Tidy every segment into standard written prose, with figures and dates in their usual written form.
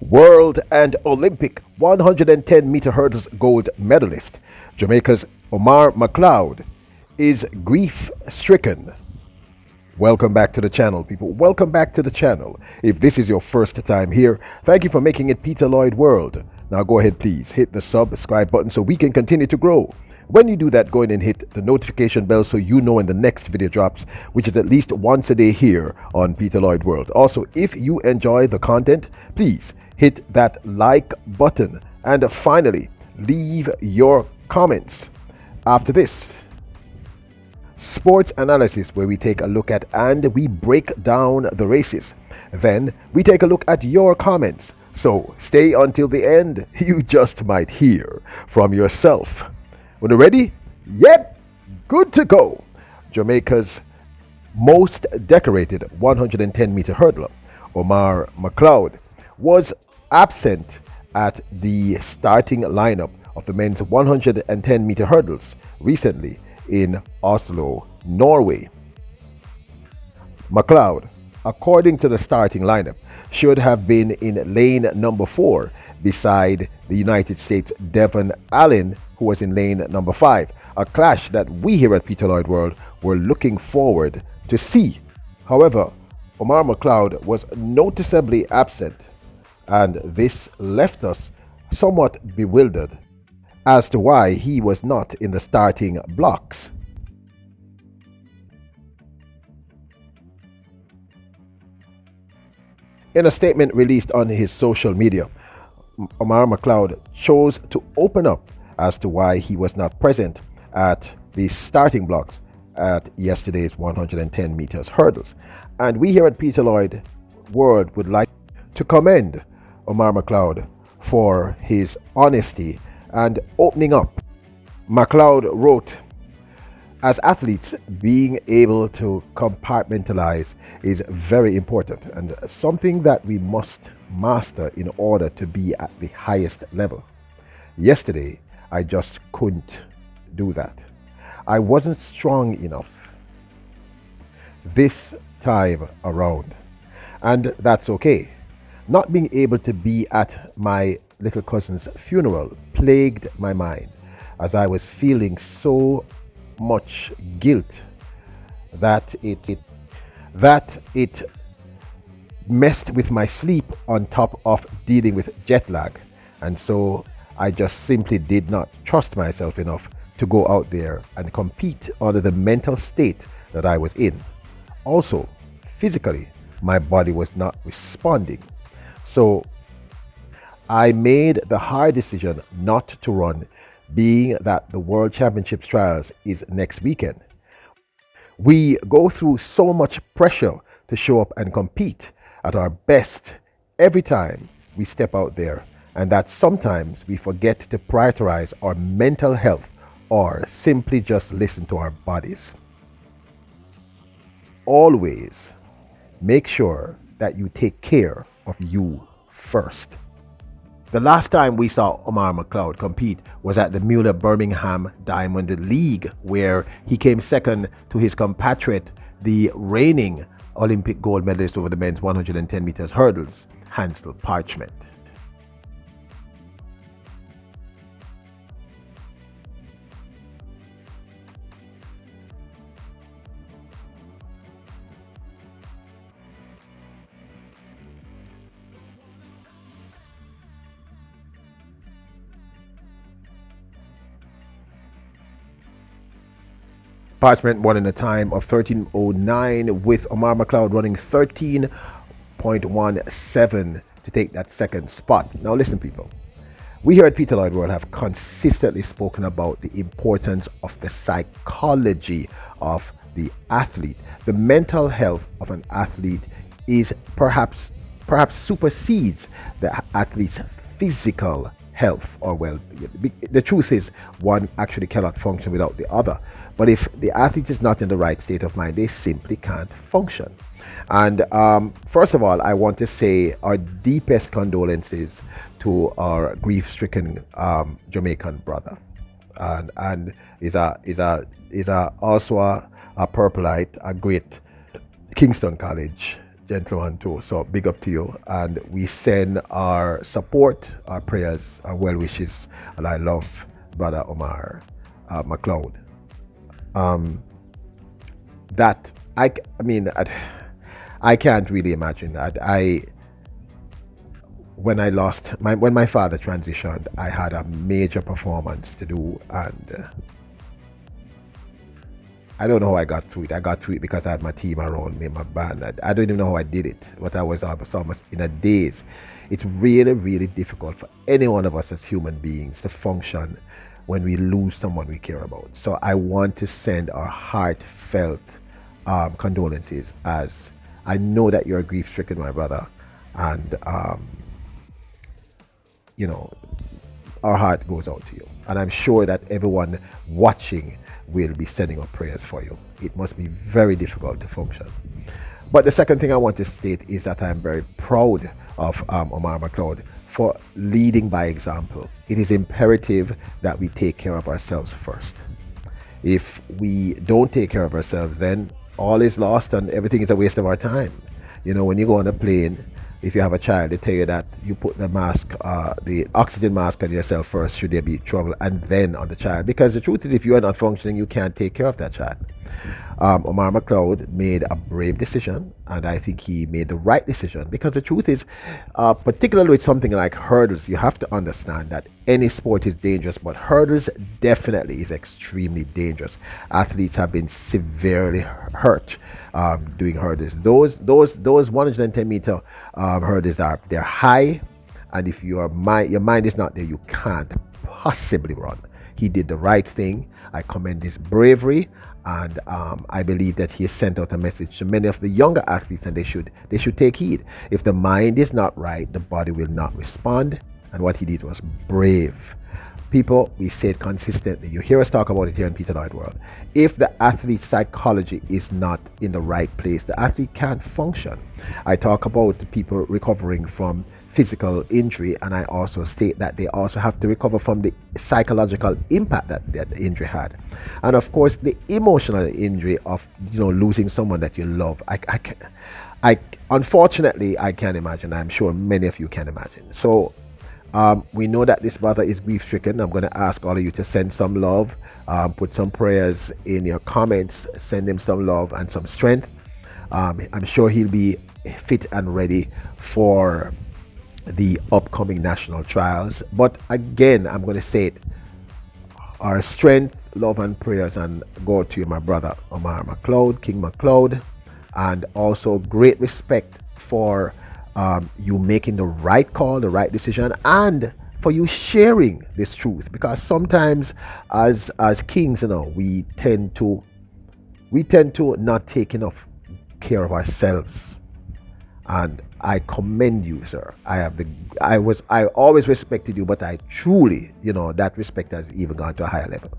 World and Olympic 110-meter hurdles gold medalist, Jamaica's Omar Mcleod, is grief stricken. Welcome back to the channel, people. Welcome back to the channel. If this is your first time here, thank you for making it Peter Lloyd World. Now go ahead, please hit the subscribe button so we can continue to grow. When you do that, go ahead and hit the notification bell so you know when the next video drops, which is at least once a day here on Peter Lloyd World. Also, if you enjoy the content, please hit that like button. And finally, leave your comments. After this, sports analysis, where we take a look at and we break down the races. Then we take a look at your comments. So stay until the end. You just might hear from yourself. When you're ready? Yep, good to go. Jamaica's most decorated 110-meter hurdler, Omar Mcleod, was absent at the starting lineup of the men's 110-meter hurdles recently in Oslo, Norway. Mcleod, according to the starting lineup, should have been in lane number 4 beside the United States' Devon Allen, who was in lane number 5, a clash that we here at Peter Lloyd World were looking forward to see. However, Omar Mcleod was noticeably absent, and this left us somewhat bewildered as to why he was not in the starting blocks. In a statement released on his social media, Omar Mcleod chose to open up as to why he was not present at the starting blocks at yesterday's 110 meters hurdles. And we here at Peter Lloyd World would like to commend Omar Mcleod for his honesty and opening up. Mcleod wrote, "As athletes, being able to compartmentalize is very important and something that we must master in order to be at the highest level. Yesterday, I just couldn't do that. I wasn't strong enough this time around, and that's okay. Not being able to be at my little cousin's funeral plagued my mind as I was feeling so much guilt that it messed with my sleep on top of dealing with jet lag, and so I just simply did not trust myself enough to go out there and compete under the mental state that I was in. Also, physically, my body was not responding. So I made the hard decision not to run, being that the World Championships trials is next weekend. We go through so much pressure to show up and compete at our best every time we step out there, and that sometimes we forget to prioritize our mental health or simply just listen to our bodies. Always make sure that you take care of you first." The last time we saw Omar Mcleod compete was at the Mueller Birmingham Diamond League, where he came second to his compatriot, the reigning Olympic gold medalist over the men's 110 meters hurdles, Hansel Parchment. Parchment won in a time of 13:09, with Omar Mcleod running 13.17 to take that second spot. Now listen, people, we here at Peter Lloyd World have consistently spoken about the importance of the psychology of the athlete. The mental health of an athlete is perhaps supersedes the athlete's physical health or well-being. The truth is, one actually cannot function without the other. But if the athlete is not in the right state of mind, they simply can't function. And first of all, I want to say our deepest condolences to our grief-stricken Jamaican brother, and is also a Purpleite, a great Kingston College gentleman too. So big up to you, and we send our support, our prayers, our well wishes, and I love brother Omar McLeod. Um, that I mean, I can't really imagine that. When I lost when my father transitioned, I had a major performance to do, and I don't know how I got through it. I got through it because I had my team around me, my band. I don't even know how I did it, but I was almost in a daze. It's really, really difficult for any one of us as human beings to function when we lose someone we care about. So I want to send our heartfelt condolences, as I know that you're grief stricken, my brother, and you know, our heart goes out to you. And I'm sure that everyone watching will be sending up prayers for you. It must be very difficult to function. But the second thing I want to state is that I'm very proud of Omar McLeod for leading by example. It is imperative that we take care of ourselves first. If we don't take care of ourselves, then all is lost and everything is a waste of our time. You know, when you go on a plane, if you have a child, they tell you that you put the mask, the oxygen mask on yourself first, should there be trouble, and then on the child. Because the truth is, if you are not functioning, you can't take care of that child. Omar McLeod made a brave decision, and I think he made the right decision. Because the truth is, particularly with something like hurdles, you have to understand that any sport is dangerous, but hurdles definitely is extremely dangerous. Athletes have been severely hurt doing hurdles. Those 110-meter hurdles they're high, and if your mind is not there, you can't possibly run. He did the right thing. I commend his bravery, and I believe that he has sent out a message to many of the younger athletes, and they should take heed. If the mind is not right, the body will not respond, and what he did was brave. People, we say it consistently. You hear us talk about it here in Peter Lloyd World. If the athlete's psychology is not in the right place, the athlete can't function. I talk about people recovering from physical injury, and I also state that they also have to recover from the psychological impact that the injury had, and of course the emotional injury of losing someone that you love. I unfortunately I can't imagine. I'm sure many of you can imagine. So we know that this brother is grief stricken. I'm going to ask all of you to send some love, put some prayers in your comments, send him some love and some strength. I'm sure he'll be fit and ready for the upcoming national trials. But again, I'm going to say it, our strength, love and prayers and go to you, my brother Omar McLeod, King McLeod, and also great respect for you making the right call, the right decision, and for you sharing this truth. Because sometimes as kings, we tend to not take enough care of ourselves. And I commend you, sir. I always respected you, but I truly, that respect has even gone to a higher level.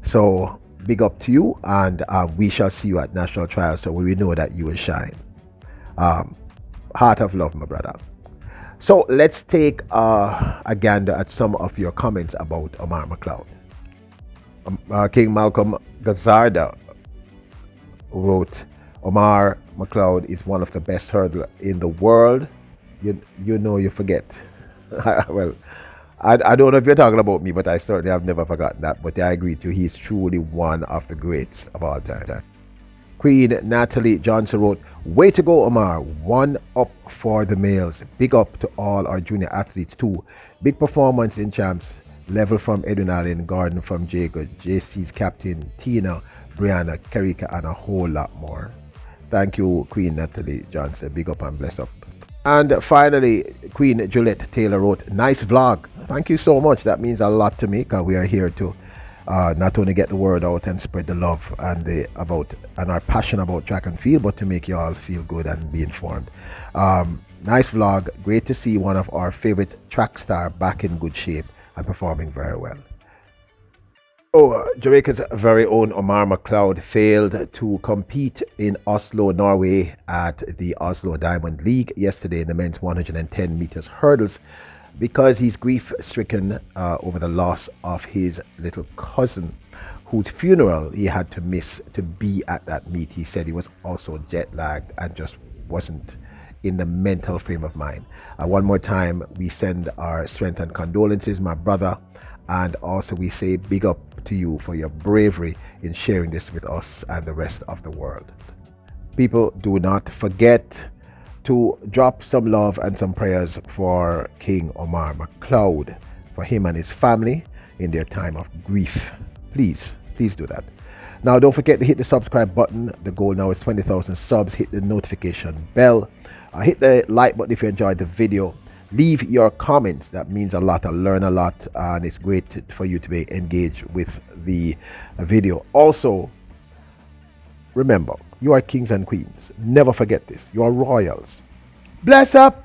So big up to you, and we shall see you at national trials, so we know that you will shine. Heart of love, my brother. So let's take a gander at some of your comments about Omar McLeod. King Malcolm Gazarda wrote, Omar McLeod is one of the best hurdlers in the world. You forget. Well, I don't know if you're talking about me, but I certainly have never forgotten that. But I agree with you, he's truly one of the greats of all time. Queen Natalie Johnson wrote, way to go, Omar. One up for the males. Big up to all our junior athletes too. Big performance in champs. Level from Edwin Allen, Gordon from Jacob, JC's captain, Tina, Brianna, Kerika, and a whole lot more. Thank you, Queen Natalie Johnson. Big up and bless up. And finally, Queen Juliet Taylor wrote, nice vlog. Thank you so much. That means a lot to me, because we are here to not only get the word out and spread the love and our passion about track and field, but to make you all feel good and be informed. Nice vlog. Great to see one of our favorite track star back in good shape and performing very well. Jamaica's very own Omar McLeod failed to compete in Oslo, Norway at the Oslo Diamond League yesterday in the men's 110 meters hurdles because he's grief-stricken over the loss of his little cousin, whose funeral he had to miss to be at that meet. He said he was also jet-lagged and just wasn't in the mental frame of mind. One more time, we send our strength and condolences, my brother, and also we say big up to you for your bravery in sharing this with us and the rest of the world. People, do not forget to drop some love and some prayers for King Omar Mcleod, for him and his family in their time of grief. Please do that. Now, don't forget to hit the subscribe button. The goal now is 20,000 subs. Hit the notification bell. Hit the like button if you enjoyed the video. Leave your comments. That means a lot. I learn a lot, and it's great for you to be engaged with the video. Also, remember, you are kings and queens. Never forget this. You are royals. Bless up.